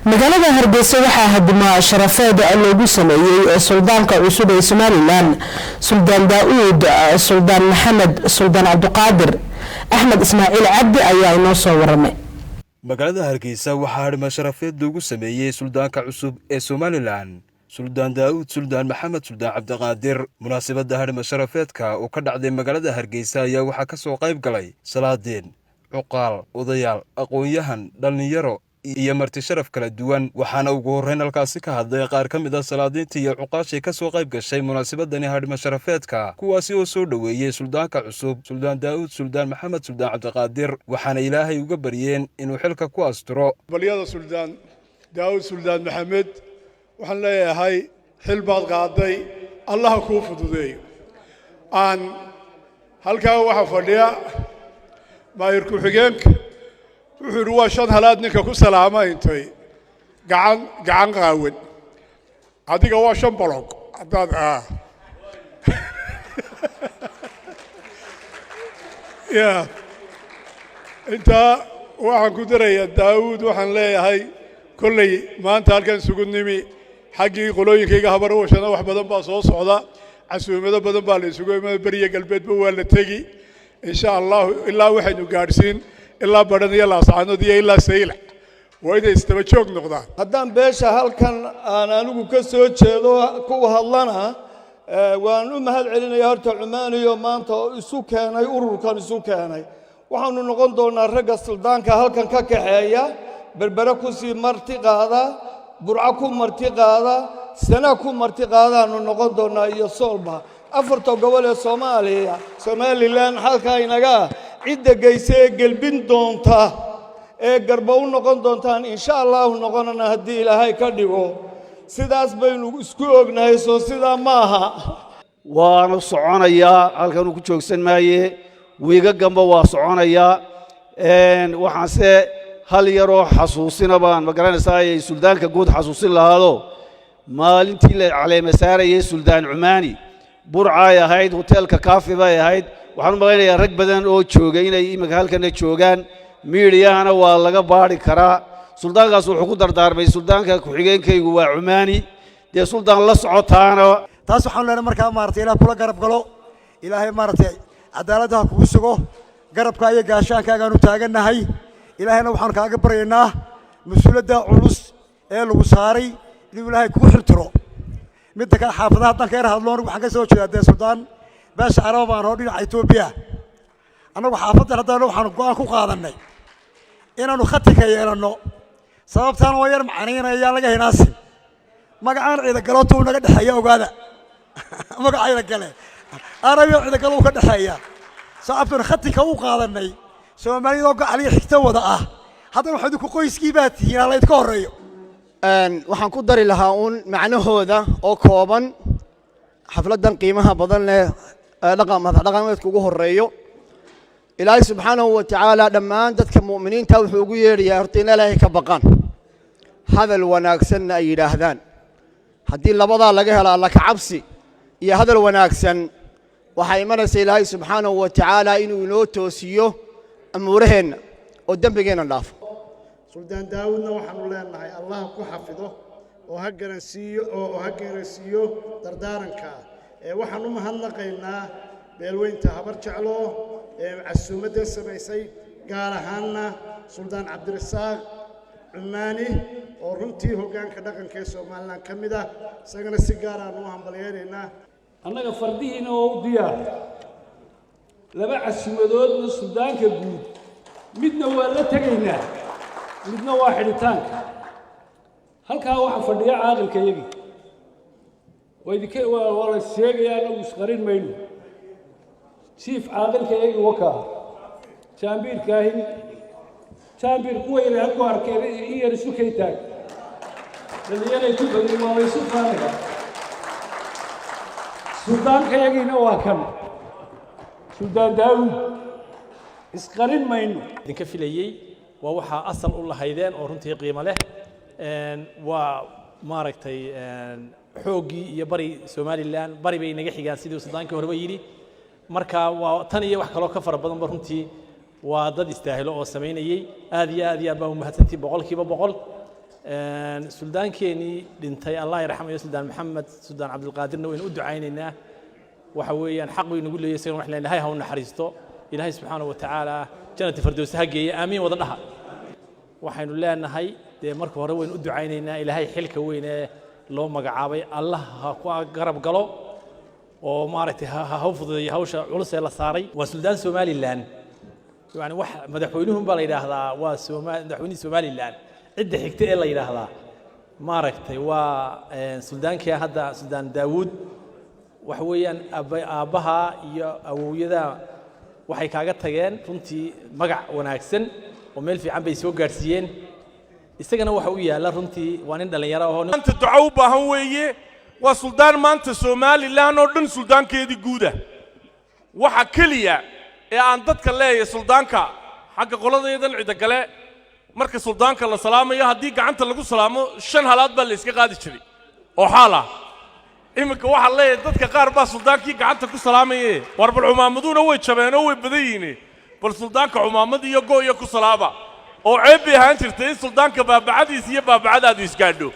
magaalada Hargeysa waxaa Hadhimo Sharafed Usameyey Suldan Cusub Somaliland Sul.Dauud Sul.maxamed Sul.Qadir Ahmed Ismail Abdi ayaa inoo soo waramay. magaalada Hargeysa waxaa Hadhimo Sharafed Usameyey Suldan Cusub Somaliland Sul.Dauud Sul.maxamed Sul.Qadir munaasabada Hadhimo Sharafedka oo ka dhacday magaalada Hargeysa ayaa waxaa ka soo qayb galay salaadeen cuqaal odayaal aqoon-yahan dhalinyaro iyo marti sharaf kala duwan waxaana ugu horeyn halkaasi ka hadlay qaar ka mid ah salaadiinta iyo cuqaashay ka soo qayb gashay munaasabadani Hadhimo Sharafedka kuwaasi oo soo dhaweeyay Suldanka cusub Sul.Dauud Sul.maxamed Sul.Qadir waxaana Ilaahay uga baryeen inuu xilka ku asturo baliyada Sul.Dauud Sul.maxamed waxaan leeyahay xil baad qaaday Allah ku fududeeyo aan halkaa waxa fadhiya maayir ku xigeenka wuxuu waa shan halaad ninka ku salaamay intay gacan qaawan adiga waa shan bolog hadaad ya inta waxaan ku darayaa Daawud waxaan leeyahay kullay maanta halkan sugu nimi xaqii qolooyinkayga habar washana wax badan baa soo socda casuumada badan baa la isugu imaanay bariga galbeedba waa la tagi insha Allah ilaa waxaynu gaarsiin ilaa badan iyo laascaanood iyo ilaa sayla way istaba joog noqdaan haddaan beesha halkan aan anigu ka soo jeedo ku hadlana waan u mahad celinayaa horta Cumaaniyo maanta isu keenay ururkan isu keenay waxaanu noqon doonaa ragga suldaanka halkan ka kaxeeya berbera ku sii marti qaada burca ku marti qaada sana ku marti qaadaanu noqon doonaa iyo Solba afarta gobol ee Soomaaliya Somaliland halka inaga cidda geysay galbin doonta ee garba u noqon doontaan insha Allah noqonana hadii Ilaahay ka dhigo sidaas baynu isku ognahay soo sida maaha waanu soconayaa halkan uu ku joogsan maaye wiiga gamba waa soconayaa waxaanse hal yaroo xasuusina baan magaranaysaa suldaanka guud xasuusin lahaado maalintii la caleema saarayay Suldan Cumani burcay ahayd hotelka kaafi bay ahayd waxaan malaynayaa rag badan oo joogay inay imika halkan joogaan miidiyahana waa laga baari karaa suldaankaas wuxuu ku dardaarmay suldaanka ku xigeenkaygu waa Cumani de suldan la socotaana taas waxaan leenahay markaa maartay Ilaahay kula garab galo Ilaahay maartay cadaaladda ku sugo garabka iyo gaashaankaaga aanu taaganahay Ilaahayna waxaan kaaga baryaynaa mas'uuliyadda culus ee lagu saaray inuu Ilaahay ku xirtiro mid ka xaafadaha tan ka hadloon waxaan ka soo jeedaa Suldan baasha Arabaan oo dhinaca Itoobiya anagu xaafadda hadaan waxaan go'aan ku qaadanay inaanu khati ka yeelano sababtaan oo yar macnaynaya laga hinaasin magacaan ciida galooto naga dhaxaya ogaada magacayda gale arabiyo ciida galoo ka dhaxaya sababtaan khati ka u qaadanay Soomaaliya gacaliya xigta wada ah haddana waxa ku qoyskii baa tihiin la idka horeeyo waxaan ku dari lahaa macnahooda oo kooban xafladan qiimaha badan leh dhaqameedka ugu horeeyo Ilaahay subhanahu wa ta'ala dhamaan dadka muuminiinta wuxuu ugu yeerayaa horta in Ilaahay ka baqaan hadal wanaagsan ay yiraahdaan hadii labada laga helo alla ka cabsi iyo hadal wanaagsan waxa imanaysa Ilaahay subhanahu wa ta'ala inuu inoo toosiyo amuuraheena oo dambigeena dhaafo Suldan Daawudna waxaanu leenahay Allah ku xafido oo ha garansiiyo dardaaranka waxaanu mahadnaqaynaa beelweynta habar jeclo casuumada sameysay gaar ahaanna Suldan Cabdirasaaq Cumani oo runtii hoggaanka dhaqanka ee Somaliland kamid ah isagana si gaar ah u hambalyeynaa annaga fardihiina oo diyaar laba casuumadood oo Suldaanka guud midna waa la tagaynaa midna waa xidhitaanka halka waxa fadhiya caaqilkayagi waa la sheegayaa inuu isqarin mayno chief caaqilkayagi waka jambiirkaahin jambiir kuwa ilaahay ku arkay iyo isu kaytaag dadiyada ku badin waa isu qaanaya Suldankayagina waa kan Suldan Daawud isqarin mayno idinka filayay waa waxa asal u lahaydeen oo runtii qiimo leh waa maaragtay xoogii iyo bari Somaliland bari bay naga xigaan sidii Suldaanka horeba yiri marka waa tan iyo wax kale oo ka fara badan runtii waa dad istaahilo oo sameynayay aad iyo aad baa u mahadsantii boqolkiiba boqol سلطان كيني دنتي الله يرحمه سلطان محمد سلطان عبد القادر نوين أدعينا وحويا حق نقول له يسير وإحنا لهاي هون حريستو إلهي سبحانه وتعالى جنة الفردوس هجي آمين وضلها وحين الله أن هاي مركب هروين أدعينا إلهي حلك وين لو مجعبي الله هقوا قرب قلو ومارته هوفض هوش علص إلى صاري وسلطان Somaliland يعني واحد مدحونهم بلا يراهدا مدحوني Somaliland عدة حكتة إلا يراهدا مارته وسلطان كي هذا Sul.Dauud وحويا أبها أو يدا وحي كاجت تجين رنتي مجع وناكسن وميل في عم بيسوق جارسيين استجنا وحويا لا رنتي وانين دل يراه هون أنت دعوة بهوية وسلطان ما أنت Somaliland نردن سلطان كيدي جودة وحكليا أن تتكلم سلطان كا حق قلنا يدل عدا كلا مركز سلطان كلا سلامة يا هديك عنت لقول سلامة شن حالات بالإسك قاعد يشري وحالة إمك واحد لا يدك قارب سلطان كي عنت لقول سلامة إيه وارب العمامدون هو يشبهنا هو بديني بالسلطان كعمامد يجو يكو سلامة أو عيب هانشرتين سلطان كباب بعد يسيب بعد هذا يسكادو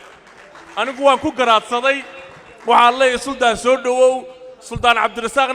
أنا قوان كوكرات صدي وحالله سلطان Sul.Dauud Sul.maxamed Sul.C